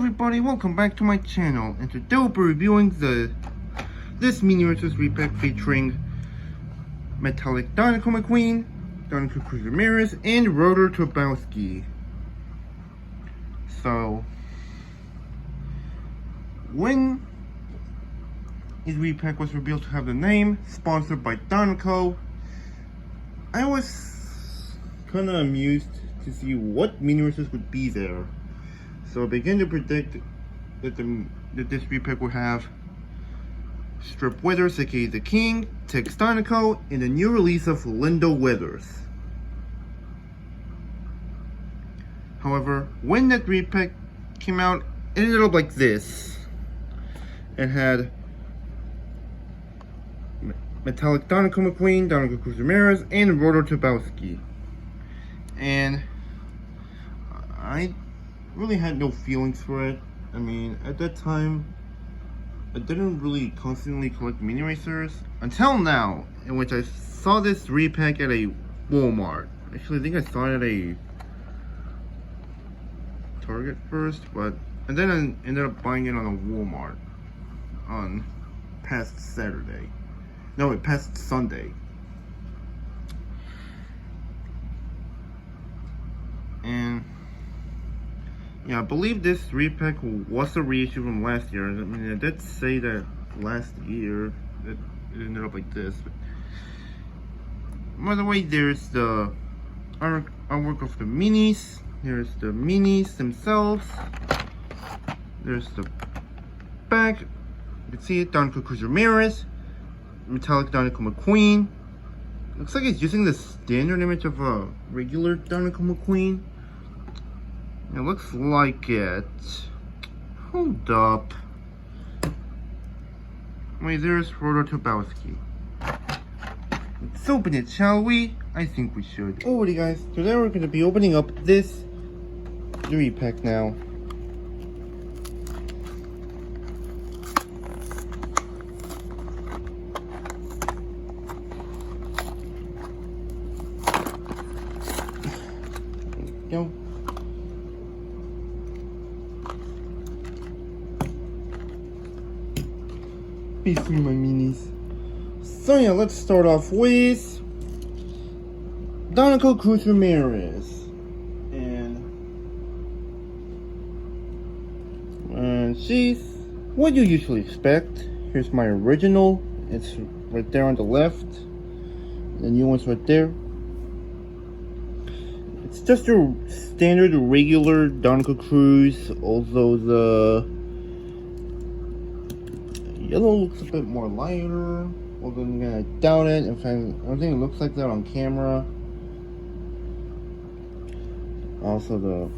everybody, welcome back to my channel, and today we'll be reviewing this mini versus repack featuring metallic Dinoco McQueen, Dinoco Cruz Ramirez, and Rotor Turbosky. So, when his repack was revealed to have the name, sponsored by Dinoco, I was kinda amused to see what mini versus would be there. So I began to predict that this repack will have Strip Withers, aka the King, Tex Dinoco, and the new release of Lindo Withers. However, when that repack came out, it ended up like this. It had metallic Dinoco McQueen, Dinoco Cruz Ramirez, and Rotor Turbosky. And I really had no feelings for it. I mean, at that time, I didn't really constantly collect mini racers until now, in which I saw this repack at a Walmart. Actually, I think I saw it at a Target first, and then I ended up buying it on a Walmart on past Saturday. No, past Sunday. And yeah, I believe this repack was a reissue from last year. I mean, I did say that last year that it ended up like this. But by the way, there's the artwork of the minis. Here's the minis themselves. There's the back. You can see it, Dinoco Cruz Ramirez, metallic Dinoco McQueen. Looks like it's using the standard image of a regular Dinoco McQueen. It looks like it. Hold up. Wait, there's Rotor Turbosky. Let's open it, shall we? I think we should. Alrighty guys, today we're going to be opening up this repack now. There we go. Basically my minis. So yeah, let's start off with Dinoco Cruz Ramirez. And she's what you usually expect. Here's my original. It's right there on the left. The new one's right there. It's just your standard regular Dinoco Cruz, although the yellow looks a bit more lighter, although I'm gonna doubt it. In fact, I don't think it looks like that on camera. Also,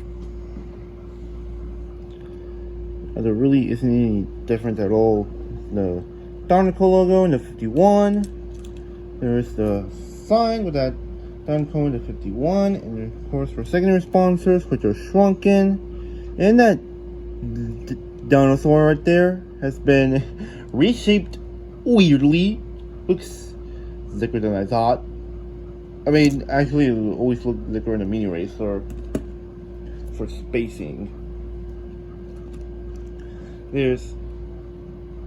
there really isn't any different at all. The Dinoco logo and the 51. There's the sign with that Dinoco and the 51, and then of course for secondary sponsors, which are shrunken, and that dinosaur right there has been reshaped weirdly. Looks thicker than I thought. I mean, actually, it always looked thicker in a mini racer for spacing. There's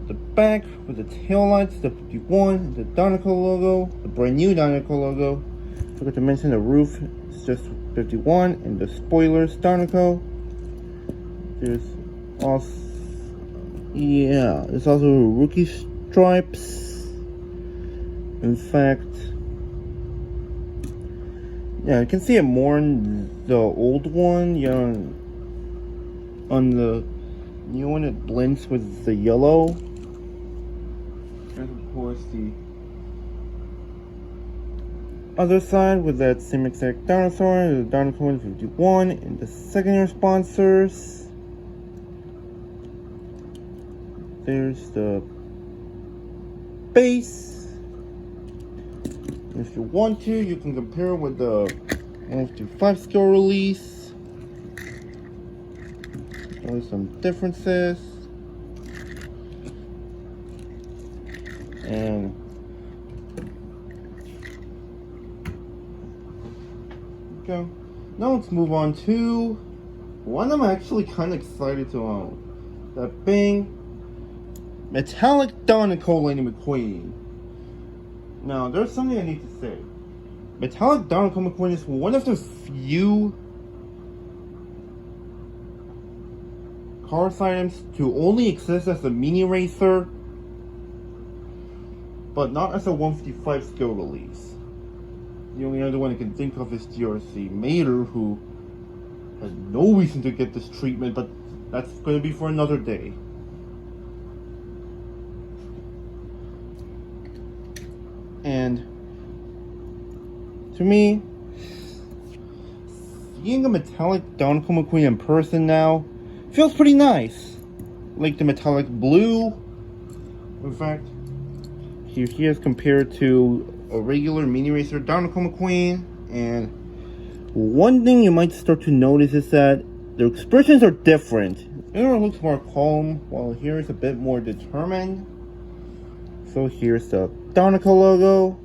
the back with the taillights, the 51, the Dinoco logo, the brand new Dinoco logo. I forgot to mention the roof is just 51, and the spoilers Dinoco. There's also, yeah, there's also rookie stripes. In fact, yeah, you can see it more in the old one. Yeah, on the new one it blends with the yellow. And of course the other side with that same exact dinosaur, the Dinoco 51, and the secondary sponsors. There's the base. If you want to, you can compare with the 1/5 scale release. There's some differences. And go. Now let's move on to one I'm actually kind of excited to own. That being metallic Dinoco Lightning McQueen. Now, there's something I need to say. Metallic Dinoco McQueen is one of the few Cars items to only exist as a mini racer, but not as a 155 scale release. The only other one I can think of is GRC Mater, who had no reason to get this treatment, but that's going to be for another day. And to me, seeing a metallic Dinoco McQueen in person now feels pretty nice. Like the metallic blue. In fact, here he is compared to a regular mini racer Dinoco McQueen. And one thing you might start to notice is that their expressions are different. Here it looks more calm, while here is a bit more determined. So here's the Dinoco logo.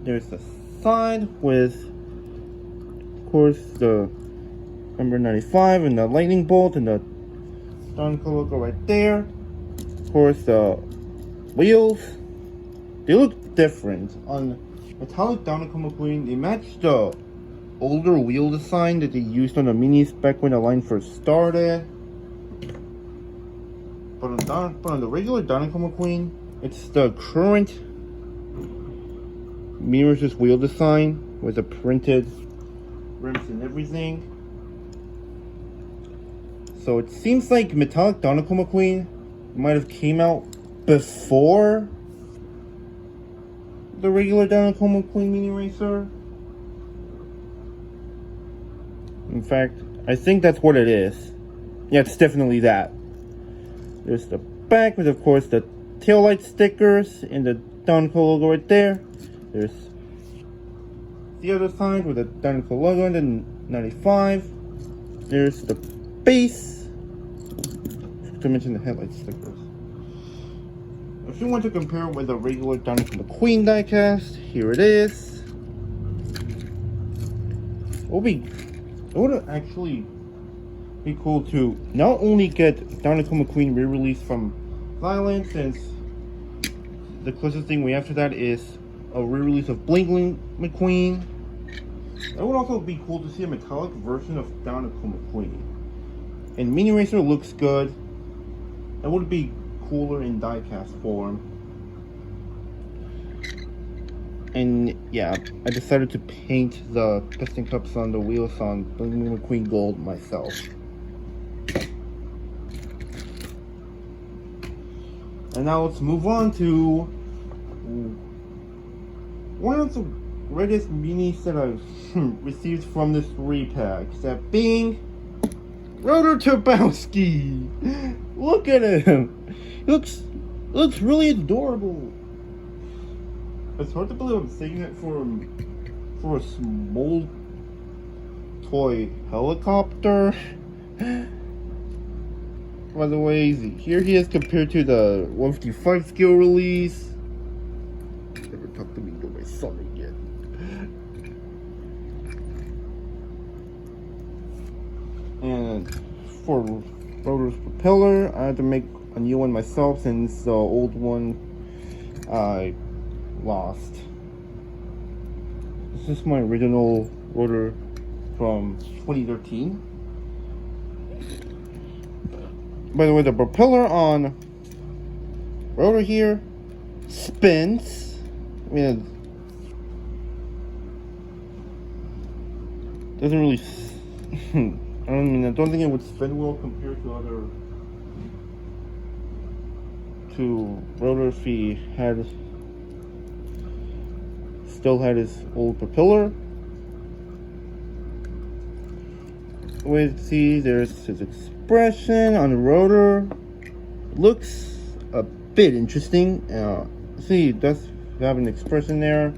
There's the side with, of course, the number 95 and the lightning bolt and the Dinoco logo right there. Of course, the wheels, they look different. On metallic Dinoco McQueen, they match the older wheel design that they used on the minis back when the line first started. But on the regular Dinoco McQueen, it's the current mirrors wheel design with the printed rims and everything. So it seems like metallic Dinoco McQueen might have came out before the regular Dinoco McQueen mini racer. In fact, I think that's what it is. Yeah, it's definitely that. There's the back with, of course, the taillight stickers and the Dinoco logo right there. There's the other side with the Dinoco logo and then 95. There's the base. To mention the headlight stickers. If you want to compare it with the regular Dinoco McQueen diecast, here it is. It would actually be cool to not only get Dinoco McQueen re-released from Violence, since the closest thing we have to that is a re-release of Bling McQueen. It would also be cool to see a metallic version of Dinoco McQueen. And Mini Racer looks good. It would be cooler in diecast form. And yeah, I decided to paint the piston cups on the wheels on Bling McQueen Gold myself. And now let's move on to one of the greatest minis that I've received from this repack. That being Rotor Turbosky. Look at him. He looks really adorable. It's hard to believe I'm saying that for a small toy helicopter. By the way, here he is compared to the 155 scale release. Never talk to me to my son again. And for Rotor's propeller, I had to make a new one myself since the old one I lost. This is my original Rotor from 2013. By the way, the propeller on Rotor here spins. I mean, it doesn't really. I don't think it would spin well compared to Rotor if he still had his old propeller. There's his expression on the Rotor. Looks a bit interesting. See, it does have an expression there.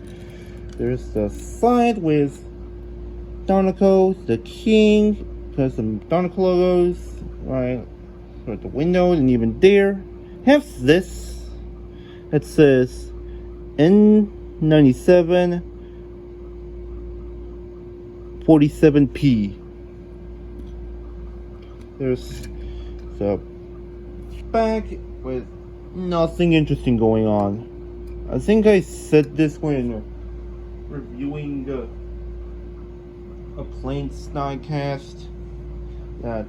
There's the side with Dinoco, the King, because the Dinoco logos, right? So at the window, and even there, have this that says N97 47P. There's the back with nothing interesting going on. I think I said this when reviewing a plane diecast, that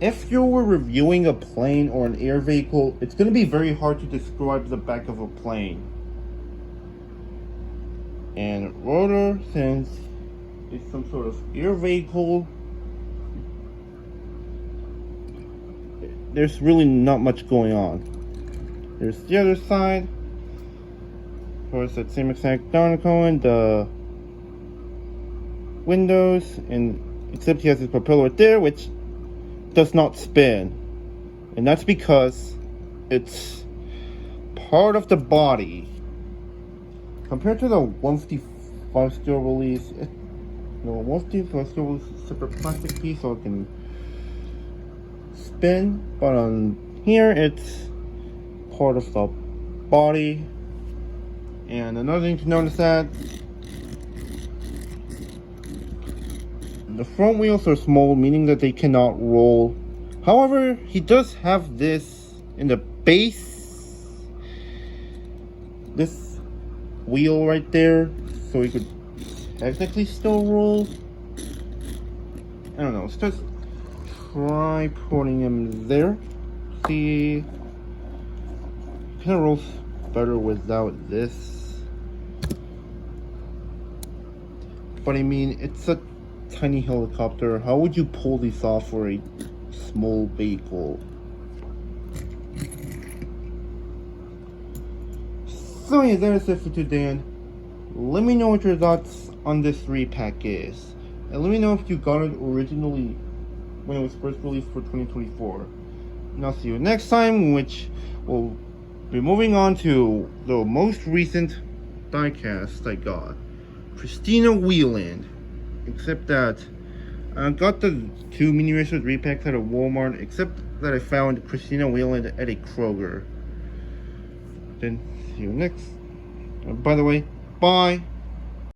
if you were reviewing a plane or an air vehicle, it's going to be very hard to describe the back of a plane. And Rotor, since it's some sort of air vehicle, there's really not much going on. There's the other side. Of course, that same exact Dinoco and the windows, and except he has his propeller right there, which does not spin, and that's because it's part of the body. Compared to the 155 scale release, the 155 scale release is a separate plastic piece, so it can spin. But on here, it's part of the body. And another thing to notice that the front wheels are small, meaning that they cannot roll. However, he does have this in the base, this wheel right there, so he could technically still roll. I don't know, let's just try putting him there. See, kind of rolls better without this. But I mean, it's a tiny helicopter. How would you pull this off for a small vehicle? So yeah, that is it for today. Let me know what your thoughts on this repack is, and let me know if you got it originally when it was first released for 2024. And I'll see you next time, which will be moving on to the most recent diecast I got, Christina Wheeland. Except that I got the 2 mini racers repacks at a Walmart, except that I found Christina Wheeland at a Kroger. Then see you next. By the way, bye.